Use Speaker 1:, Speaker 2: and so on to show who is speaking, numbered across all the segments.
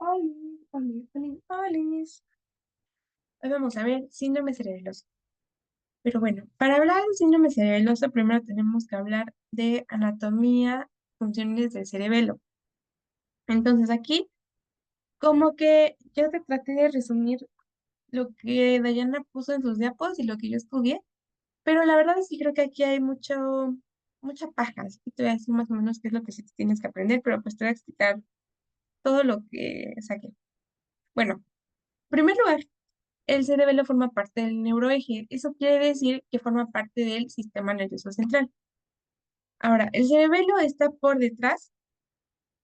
Speaker 1: Olis, olis, olis, olis. Hoy vamos a ver síndrome cerebeloso. Pero bueno, para hablar del síndrome cerebeloso, primero tenemos que hablar de anatomía, funciones del cerebelo. Entonces aquí, como que yo te traté de resumir lo que Dayana puso en sus diapos y lo que yo estudié, pero la verdad es que creo que aquí hay mucha paja, así que te voy a decir más o menos qué es lo que sí tienes que aprender, pero pues te voy a explicar todo lo que saqué. Bueno, en primer lugar, el cerebelo forma parte del neuroeje. Eso quiere decir que forma parte del sistema nervioso central. Ahora, el cerebelo está por detrás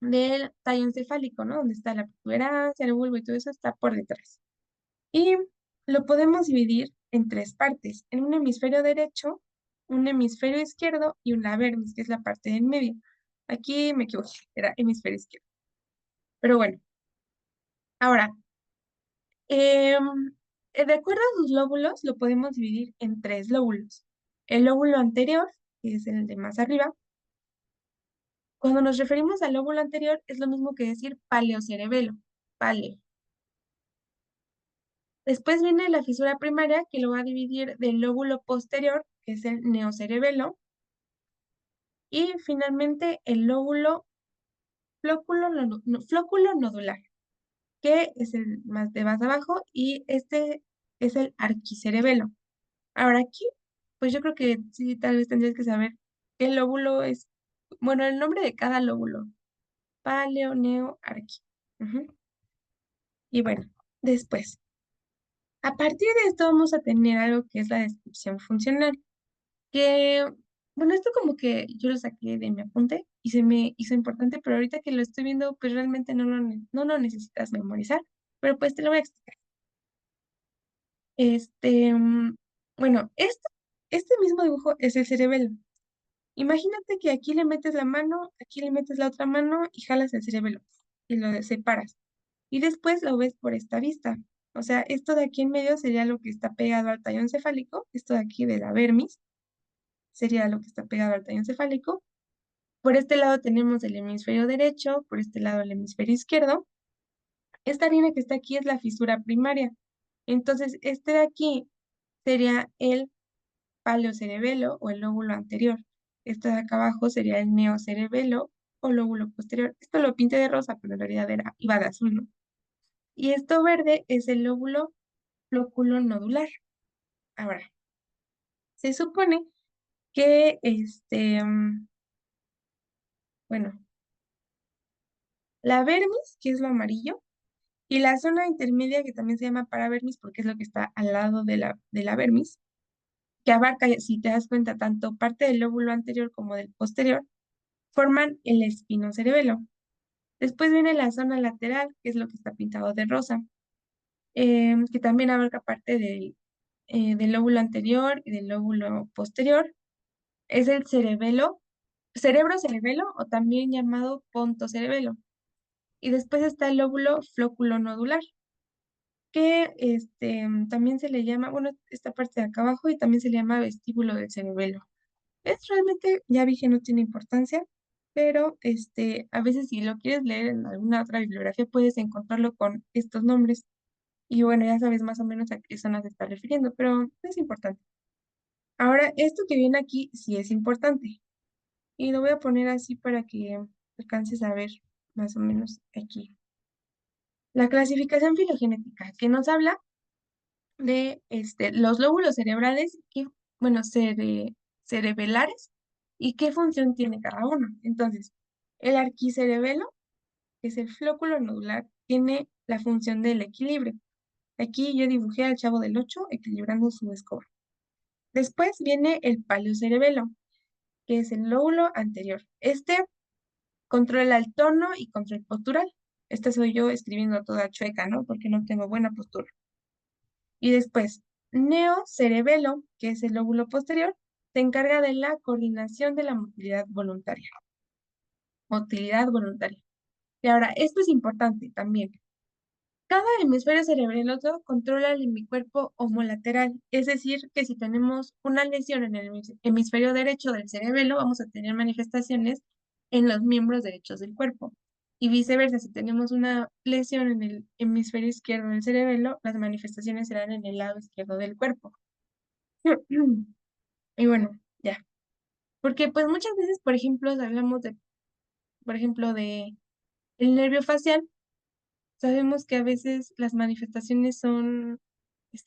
Speaker 1: del tallo encefálico, ¿no? Donde está la protuberancia, el bulbo y todo eso está por detrás. Y lo podemos dividir en tres partes, en un hemisferio derecho, un hemisferio izquierdo y una vermis, que es la parte del medio. Aquí me equivoqué, era hemisferio izquierdo. Pero bueno, ahora, Em, de acuerdo a sus lóbulos, lo podemos dividir en tres lóbulos. El lóbulo anterior, que es el de más arriba. Cuando nos referimos al lóbulo anterior, es lo mismo que decir paleocerebelo, paleo. Después viene la fisura primaria, que lo va a dividir del lóbulo posterior, que es el neocerebelo. Y finalmente el lóbulo flóculo nodular, que es el más de más abajo, y este es el arquicerebelo. Ahora aquí, pues yo creo que sí, tal vez tendrías que saber qué lóbulo es, bueno, el nombre de cada lóbulo, paleo, neo, arqui. Ujú. Y bueno, después, a partir de esto vamos a tener algo que es la descripción funcional, que, bueno, esto como que yo lo saqué de mi apunte y se me hizo importante, pero ahorita que lo estoy viendo, pues realmente no lo necesitas memorizar, pero pues te lo voy a explicar. Este, bueno, este mismo dibujo es el cerebelo. Imagínate que aquí le metes la mano, aquí le metes la otra mano y jalas el cerebelo y lo separas. Y después lo ves por esta vista. O sea, esto de aquí en medio sería lo que está pegado al tallo encefálico. Esto de aquí de la vermis sería lo que está pegado al tallo encefálico. Por este lado tenemos el hemisferio derecho, por este lado el hemisferio izquierdo. Esta línea que está aquí es la fisura primaria. Entonces, este de aquí sería el paleocerebelo o el lóbulo anterior. Esto de acá abajo sería el neocerebelo o lóbulo posterior. Esto lo pinté de rosa, pero en realidad iba de azul, ¿no? Y esto verde es el lóbulo flóculo nodular. Ahora, se supone que bueno, la vermis, que es lo amarillo, y la zona intermedia, que también se llama paravermis, porque es lo que está al lado de la vermis, que abarca, si te das cuenta, tanto parte del lóbulo anterior como del posterior, forman el espinocerebelo. Después viene la zona lateral, que es lo que está pintado de rosa, que también abarca parte del lóbulo anterior y del lóbulo posterior. Es el cerebro cerebelo o también llamado pontocerebelo. Y después está el lóbulo flóculo nodular, que también se le llama, bueno, esta parte de acá abajo y también se le llama vestíbulo del cerebelo. Es realmente, ya vi que no tiene importancia, pero a veces si lo quieres leer en alguna otra bibliografía puedes encontrarlo con estos nombres. Y bueno, ya sabes más o menos a qué zona se está refiriendo, pero no es importante. Ahora, esto que viene aquí sí es importante. Y lo voy a poner así para que alcances a ver más o menos aquí. La clasificación filogenética, que nos habla de los lóbulos cerebrales, bueno, cerebelares, y qué función tiene cada uno. Entonces, el arquicerebelo, que es el flóculo nodular, tiene la función del equilibrio. Aquí yo dibujé al Chavo del 8 equilibrando su escoba. Después viene el paleocerebelo, que es el lóbulo anterior. Este controla el tono y control postural. Esta soy yo escribiendo toda chueca, ¿no? Porque no tengo buena postura. Y después, neocerebelo, que es el lóbulo posterior, se encarga de la coordinación de la motilidad voluntaria. Motilidad voluntaria. Y ahora, esto es importante también. Cada hemisferio cerebeloso controla el hemicuerpo homolateral, es decir, que si tenemos una lesión en el hemisferio derecho del cerebelo, vamos a tener manifestaciones en los miembros derechos del cuerpo. Y viceversa, si tenemos una lesión en el hemisferio izquierdo del cerebelo, las manifestaciones serán en el lado izquierdo del cuerpo. Y bueno, ya. Porque pues muchas veces, por ejemplo, hablamos de, por ejemplo, de el nervio facial, sabemos que a veces las manifestaciones son,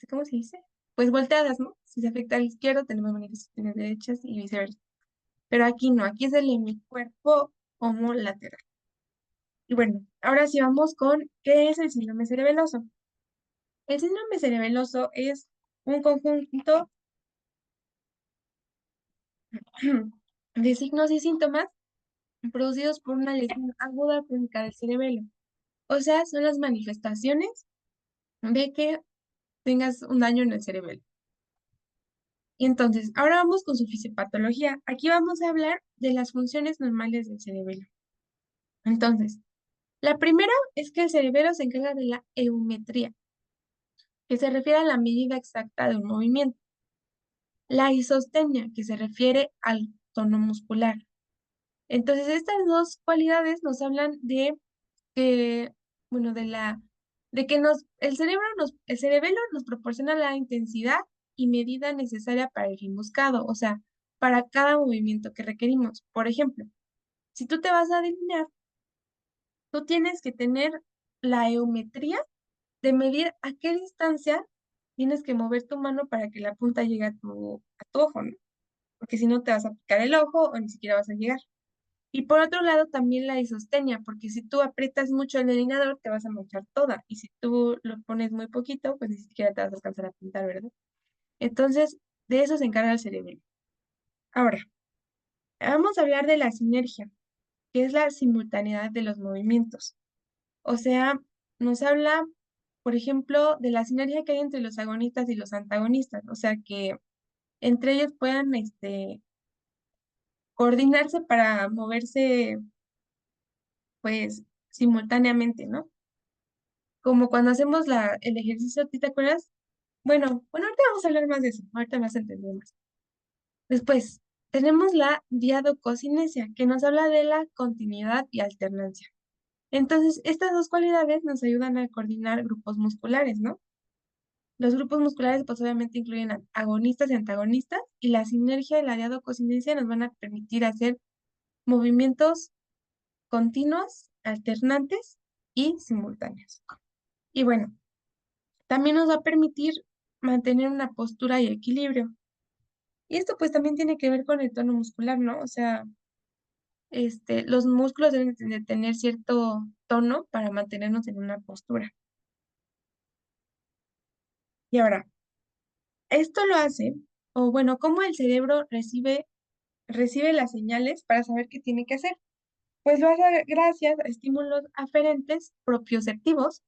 Speaker 1: ¿cómo se dice? Pues volteadas, ¿no? Si se afecta al izquierdo, tenemos manifestaciones derechas y viceversa. Pero aquí no, aquí es el hemicuerpo homolateral. Y bueno, ahora sí vamos con, ¿qué es el síndrome cerebeloso? El síndrome cerebeloso es un conjunto de signos y síntomas producidos por una lesión aguda crónica del cerebelo. O sea, son las manifestaciones de que tengas un daño en el cerebelo. Y entonces, ahora vamos con su fisiopatología. Aquí vamos a hablar de las funciones normales del cerebelo. Entonces, la primera es que el cerebelo se encarga de la eumetría, que se refiere a la medida exacta de un movimiento. La isostenia, que se refiere al tono muscular. Entonces, estas dos cualidades nos hablan de que, bueno, de que el cerebelo nos proporciona la intensidad y medida necesaria para el fin buscado, o sea, para cada movimiento que requerimos. Por ejemplo, si tú te vas a delinear, tú tienes que tener la eumetría de medir a qué distancia tienes que mover tu mano para que la punta llegue a tu ojo, ¿no? Porque si no te vas a picar el ojo o ni siquiera vas a llegar. Y por otro lado, también la isostenia, porque si tú aprietas mucho el delineador, te vas a manchar toda. Y si tú lo pones muy poquito, pues ni siquiera te vas a alcanzar a pintar, ¿verdad? Entonces, de eso se encarga el cerebro. Ahora, vamos a hablar de la sinergia, que es la simultaneidad de los movimientos. O sea, nos habla, por ejemplo, de la sinergia que hay entre los agonistas y los antagonistas. O sea, que entre ellos puedan, coordinarse para moverse, pues, simultáneamente, ¿no? Como cuando hacemos el ejercicio, ¿te acuerdas? Bueno, ahorita vamos a hablar más de eso, ahorita más entendemos. Después, tenemos la diadococinesia, que nos habla de la continuidad y alternancia. Entonces, estas dos cualidades nos ayudan a coordinar grupos musculares, ¿no? Los grupos musculares, pues obviamente incluyen agonistas y antagonistas, y la sinergia y la diadococinesia nos van a permitir hacer movimientos continuos, alternantes y simultáneos. Y bueno, también nos va a permitir mantener una postura y equilibrio. Y esto pues también tiene que ver con el tono muscular, ¿no? O sea, los músculos deben de tener cierto tono para mantenernos en una postura. Y ahora, esto lo hace, o bueno, cómo el cerebro recibe las señales para saber qué tiene que hacer. Pues lo hace gracias a estímulos aferentes propioceptivos.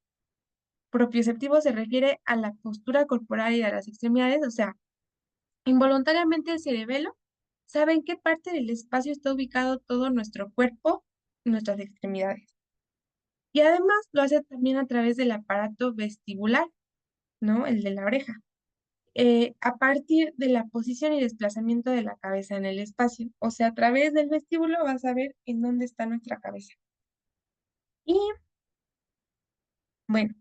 Speaker 1: Propioceptivo se refiere a la postura corporal y a las extremidades, o sea, involuntariamente el cerebelo sabe en qué parte del espacio está ubicado todo nuestro cuerpo y nuestras extremidades. Y además lo hace también a través del aparato vestibular, ¿no? El de la oreja. A partir de la posición y desplazamiento de la cabeza en el espacio. O sea, a través del vestíbulo vas a ver en dónde está nuestra cabeza. Y bueno,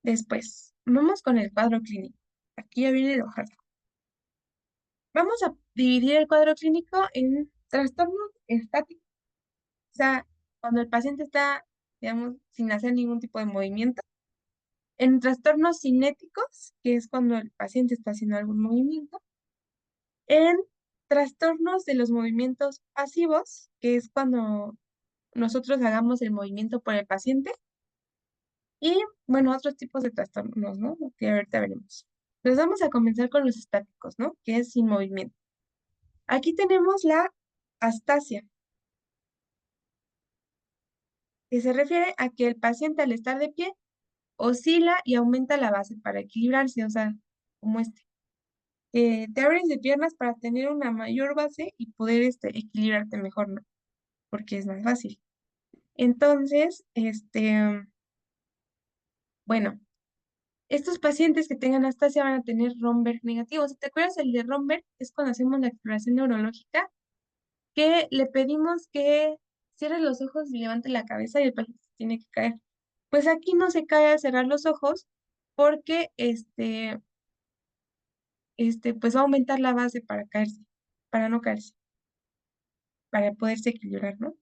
Speaker 1: después, vamos con el cuadro clínico. Aquí ya viene el hoja. Vamos a dividir el cuadro clínico en trastornos estáticos, o sea, cuando el paciente está, digamos, sin hacer ningún tipo de movimiento, en trastornos cinéticos, que es cuando el paciente está haciendo algún movimiento, en trastornos de los movimientos pasivos, que es cuando nosotros hagamos el movimiento por el paciente, y bueno, otros tipos de trastornos, ¿no? Que ahorita veremos. Entonces vamos a comenzar con los estáticos, ¿no? Que es sin movimiento. Aquí tenemos la astasia, que se refiere a que el paciente al estar de pie oscila y aumenta la base para equilibrarse, o sea, como te abres de piernas para tener una mayor base y poder equilibrarte mejor, ¿no? Porque es más fácil. Entonces, bueno, estos pacientes que tengan astasia van a tener Romberg negativo. Si te acuerdas, el de Romberg es cuando hacemos la exploración neurológica, que le pedimos que cierre los ojos y levante la cabeza y el paciente se tiene que caer. Pues aquí no se cae al cerrar los ojos porque pues va a aumentar la base para caerse, para no caerse, para poderse equilibrar, ¿no?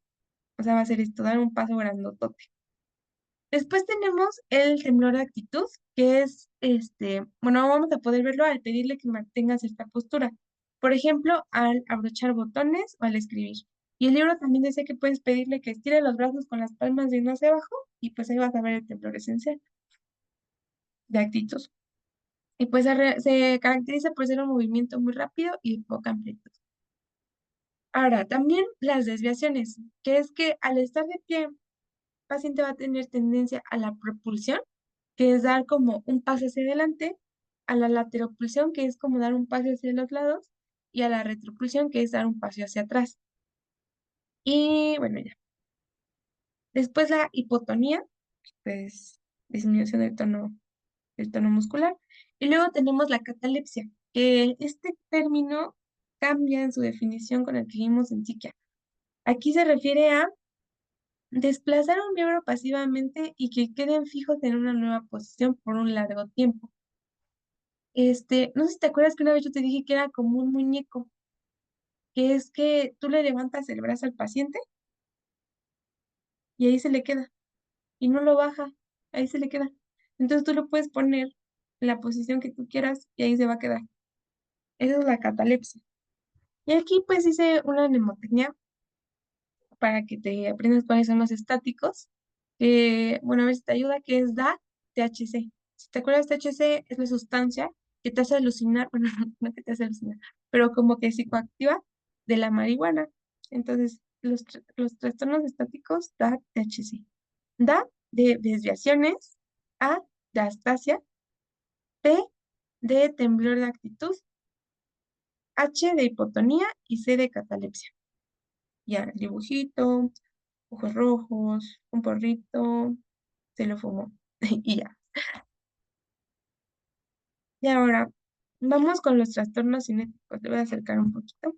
Speaker 1: O sea, va a ser esto, dar un paso grandotote. Después tenemos el temblor de actitud, que es, bueno, vamos a poder verlo al pedirle que mantenga cierta postura. Por ejemplo, al abrochar botones o al escribir. Y el libro también dice que puedes pedirle que estire los brazos con las palmas de uno hacia abajo y pues ahí vas a ver el temblor esencial de actitud. Y pues se caracteriza por ser un movimiento muy rápido y de poca amplitud. Ahora, también las desviaciones, que es que al estar de pie, el paciente va a tener tendencia a la propulsión, que es dar como un paso hacia adelante, a la lateropulsión, que es como dar un paso hacia los lados, y a la retropulsión, que es dar un paso hacia atrás. Y bueno, ya. Después la hipotonía, pues disminución del tono muscular. Y luego tenemos la catalepsia, que este término cambia en su definición con el que vimos en psiquia. Aquí se refiere a desplazar un miembro pasivamente y que queden fijos en una nueva posición por un largo tiempo. No sé si te acuerdas que una vez yo te dije que era como un muñeco, que es que tú le levantas el brazo al paciente y ahí se le queda y no lo baja, ahí se le queda. Entonces tú lo puedes poner en la posición que tú quieras y ahí se va a quedar. Esa es la catalepsia. Y aquí pues hice una mnemotecnia para que te aprendas cuáles son los estáticos, que, bueno, a ver si te ayuda, que es DA-THC. Si te acuerdas, THC es la sustancia que te hace alucinar, bueno, no que te hace alucinar, pero como que psicoactiva de la marihuana. Entonces, los trastornos estáticos DA-THC. DA de desviaciones, A de astasia, T de temblor de actitud, H de hipotonía y C de catalepsia. Ya, el dibujito, ojos rojos, un porrito, se lo fumó y ya. Y ahora, vamos con los trastornos cinéticos. Te voy a acercar un poquito.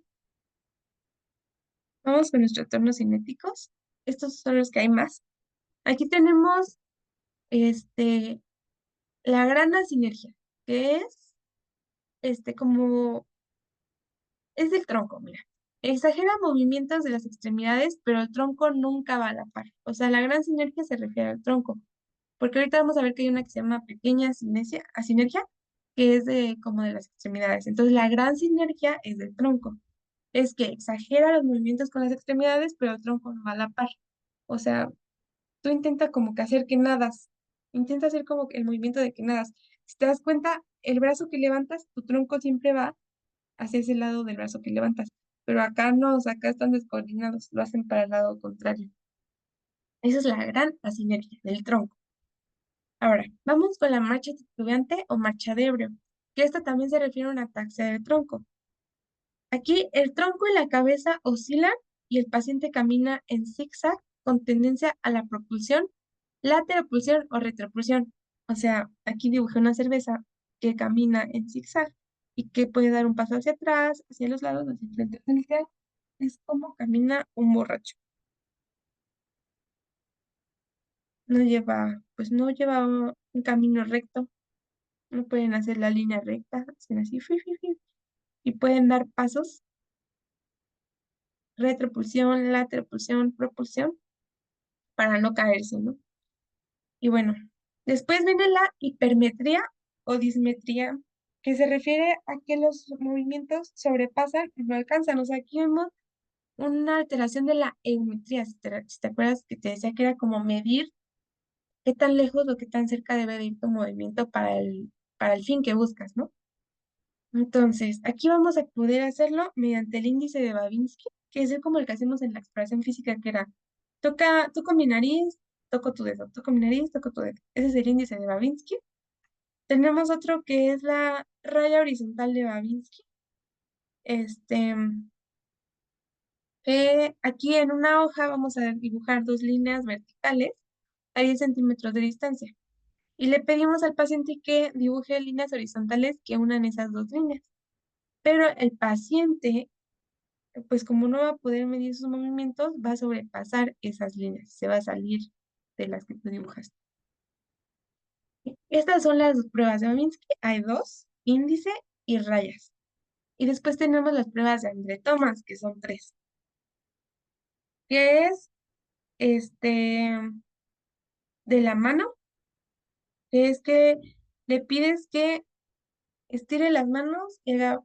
Speaker 1: Vamos con los trastornos cinéticos. Estos son los que hay más. Aquí tenemos este, la gran asinergia, que es como es del tronco, mira. Exagera movimientos de las extremidades, pero el tronco nunca va a la par. O sea, la gran sinergia se refiere al tronco. Porque ahorita vamos a ver que hay una que se llama pequeña sinergia, que es de como de las extremidades. Entonces, la gran sinergia es del tronco. Es que exagera los movimientos con las extremidades, pero el tronco no va a la par. O sea, tú intenta como que hacer que nadas. Intenta hacer como que el movimiento de que nadas. Si te das cuenta, el brazo que levantas, tu tronco siempre va hacia ese lado del brazo que levantas. Pero acá no, o sea, acá están descoordinados, lo hacen para el lado contrario. Esa es la gran asinergia del tronco. Ahora, vamos con la marcha titubeante o marcha de ebrio, que esta también se refiere a una ataxia del tronco. Aquí el tronco y la cabeza oscilan y el paciente camina en zigzag con tendencia a la propulsión, lateropulsión o retropulsión. O sea, aquí dibujé una cerveza que camina en zigzag y que puede dar un paso hacia atrás, hacia los lados, hacia frente. En general, es como camina un borracho. No lleva un camino recto, no pueden hacer la línea recta, hacen así, y pueden dar pasos, retropulsión, lateropulsión, propulsión, para no caerse, ¿no? Y bueno, después viene la hipermetría o dismetría, que se refiere a que los movimientos sobrepasan y no alcanzan. O sea, aquí vemos una alteración de la eumetría, si te acuerdas que te decía que era como medir qué tan lejos o qué tan cerca debe de ir tu movimiento para el fin que buscas, ¿no? Entonces, aquí vamos a poder hacerlo mediante el índice de Babinski, que es como el que hacemos en la exploración física, que era, toco mi nariz, toco tu dedo, toco mi nariz, toco tu dedo. Ese es el índice de Babinski. Tenemos otro que es la raya horizontal de Babinski. Este, aquí en una hoja vamos a dibujar dos líneas verticales a 10 centímetros de distancia. Y le pedimos al paciente que dibuje líneas horizontales que unan esas dos líneas. Pero el paciente pues como no va a poder medir sus movimientos, va a sobrepasar esas líneas, se va a salir de las que tú dibujaste. Estas son las pruebas de Babinski. Hay dos, índice y rayas. Y después tenemos las pruebas de André Thomas, que son tres, que es este de la mano, que es que le pides que estire las manos y haga,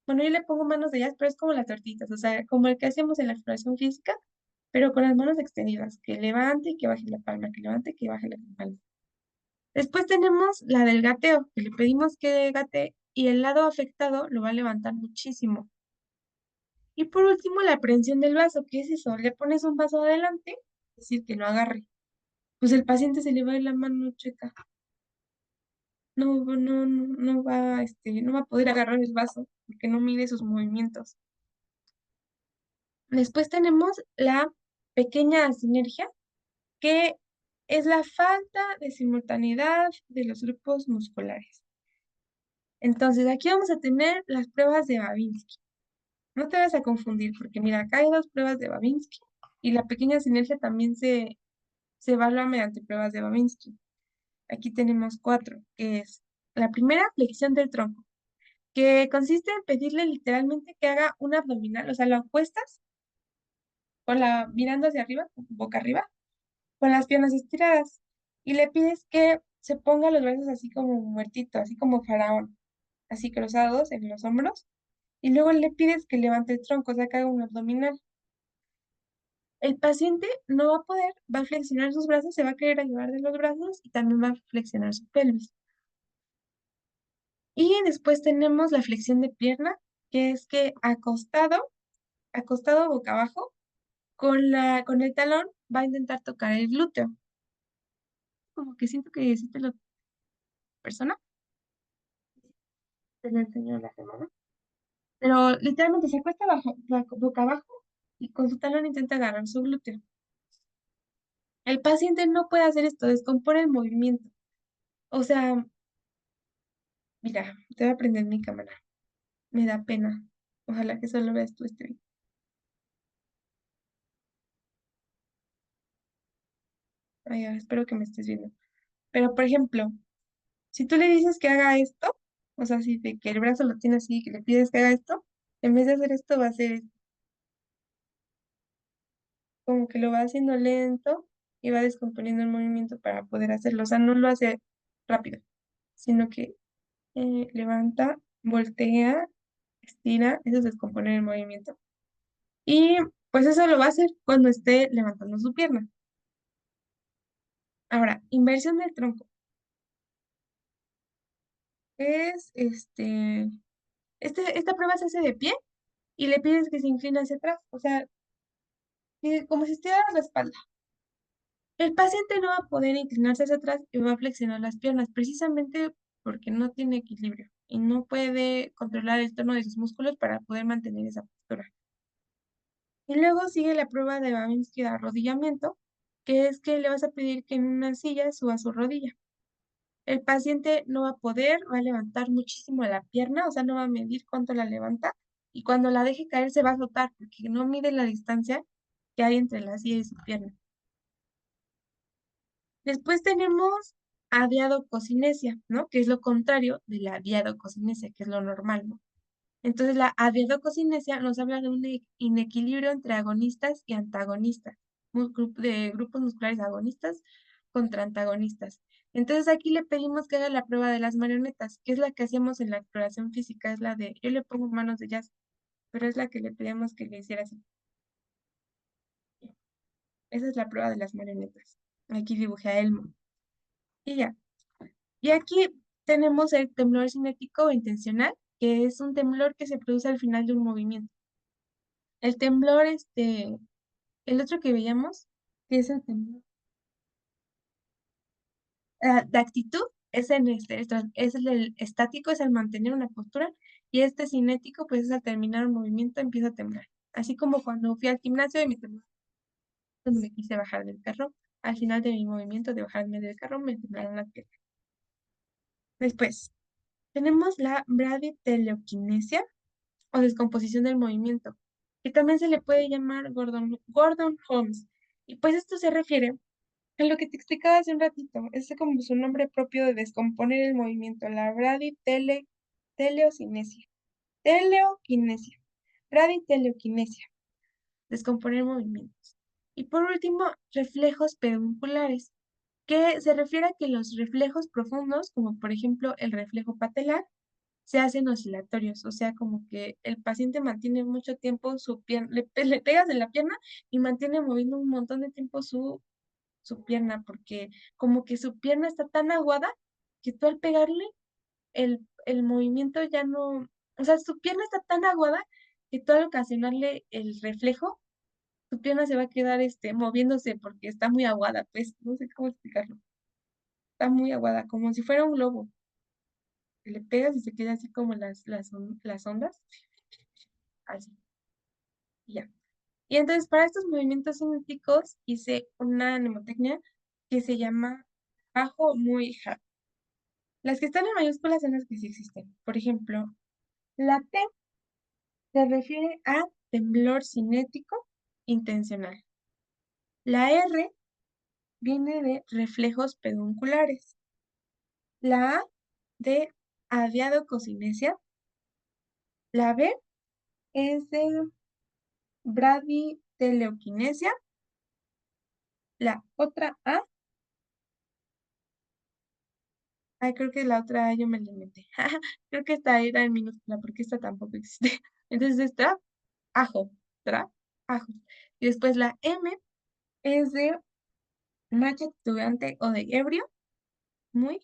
Speaker 1: bueno, yo le pongo manos de ellas, pero es como las tortitas, o sea, como el que hacemos en la exploración física, pero con las manos extendidas, que levante y que baje la palma, que levante y que baje la palma. Después tenemos la del gateo, que le pedimos que gate y el lado afectado lo va a levantar muchísimo. Y por último, la aprehensión del vaso, ¿qué es eso? Le pones un vaso adelante, es decir, que no agarre. Pues el paciente se le va a ir la mano chueca. No va, no va a poder agarrar el vaso porque no mide sus movimientos. Después tenemos la pequeña asinergia, que es la falta de simultaneidad de los grupos musculares. Entonces, aquí vamos a tener las pruebas de Babinski. No te vas a confundir, porque mira, acá hay dos pruebas de Babinski y la pequeña sinergia también se evalúa mediante pruebas de Babinski. Aquí tenemos cuatro, que es la primera, flexión del tronco, que consiste en pedirle literalmente que haga un abdominal, o sea, lo acuestas con mirando hacia arriba, boca arriba, con las piernas estiradas, y le pides que se ponga los brazos así como muertito, así como faraón, así cruzados en los hombros, y luego le pides que levante el tronco, o sea, que haga un abdominal. El paciente no va a poder, va a flexionar sus brazos, se va a querer ayudar de los brazos y también va a flexionar su pelvis. Y después tenemos la flexión de pierna, que es que acostado boca abajo, con el talón va a intentar tocar el glúteo. Como que siento que existe la persona, te lo enseño la semana. Pero literalmente se acuesta boca abajo y con su talón intenta agarrar su glúteo. El paciente no puede hacer esto, descompone el movimiento. O sea, mira, te voy a prender mi cámara. Me da pena. Ojalá que solo veas tú este video. Ay, espero que me estés viendo. Pero, por ejemplo, si tú le dices que haga esto, o sea, si de que el brazo lo tiene así, que le pides que haga esto, en vez de hacer esto, va a hacer como que lo va haciendo lento y va descomponiendo el movimiento para poder hacerlo. O sea, no lo hace rápido, sino que levanta, voltea, estira, eso es descomponer el movimiento. Y pues eso lo va a hacer cuando esté levantando su pierna. Ahora, inversión del tronco. Es esta prueba se hace de pie y le pides que se incline hacia atrás, o sea, como si estirara la espalda. El paciente no va a poder inclinarse hacia atrás y va a flexionar las piernas, precisamente porque no tiene equilibrio y no puede controlar el tono de sus músculos para poder mantener esa postura. Y luego sigue la prueba de Babinski de arrodillamiento, que es que le vas a pedir que en una silla suba su rodilla. El paciente no va a poder, va a levantar muchísimo la pierna, o sea, no va a medir cuánto la levanta, y cuando la deje caer se va a azotar, porque no mide la distancia que hay entre la silla y su pierna. Después tenemos adiadococinesia, ¿no? Que es lo contrario de la diadococinesia, que es lo normal, ¿no? Entonces, la adiadococinesia nos habla de un inequilibrio entre agonistas y antagonistas, de grupos musculares agonistas contra antagonistas. Entonces, aquí le pedimos que haga la prueba de las marionetas, que es la que hacemos en la exploración física, es la de, yo le pongo manos de jazz, pero es la que le pedimos que le hiciera así. Esa es la prueba de las marionetas. Aquí dibujé a Elmo. Y ya. Y aquí tenemos el temblor cinético o intencional, que es un temblor que se produce al final de un movimiento. El temblor, el otro que veíamos, que es el temblor de actitud, es es el estático, es al mantener una postura, y este cinético, pues es al terminar un movimiento empieza a temblar. Así como cuando fui al gimnasio y me tembló cuando me quise bajar del carro, al final de mi movimiento de bajarme del carro me temblaron las piernas. Después, tenemos la braditeleoquinesia o descomposición del movimiento. que también se le puede llamar Gordon Holmes. Y pues esto se refiere a lo que te explicaba hace un ratito, es como su nombre propio de descomponer el movimiento, la teleocinesia, teleoquinesia, braditeleoquinesia, descomponer movimientos. Y por último, reflejos pedunculares, que se refiere a que los reflejos profundos, como por ejemplo el reflejo patelar, se hacen oscilatorios, o sea, como que el paciente mantiene mucho tiempo su pierna, le pegas en la pierna y mantiene moviendo un montón de tiempo su pierna, porque como que su pierna está tan aguada que tú al pegarle, el movimiento ya no, o sea, su pierna está tan aguada que tú al ocasionarle el reflejo, tu pierna se va a quedar moviéndose porque está muy aguada, pues, no sé cómo explicarlo. Está muy aguada, como si fuera un globo. Que le pegas y se queda así como las ondas, así, y ya. Y entonces para estos movimientos cinéticos hice una mnemotecnia que se llama bajo muy hard. Las que están en mayúsculas son las que sí existen. Por ejemplo, la T se refiere a temblor cinético intencional. La R viene de reflejos pedunculares. La A de adiadococinesia. La B es de braditeleoquinesia. La otra A, ay, creo que la otra A yo me la inventé. Creo que esta era en minúscula porque esta tampoco existe. Entonces esta, ajo, ajo. Y después la M es de macho titubante o de ebrio, muy.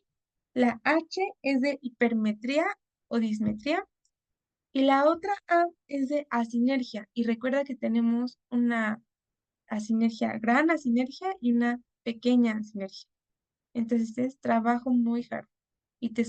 Speaker 1: La H es de hipermetría o dismetría. Y la otra A es de asinergia. Y recuerda que tenemos una asinergia, gran asinergia y una pequeña asinergia. Entonces es trabajo muy hard. Y te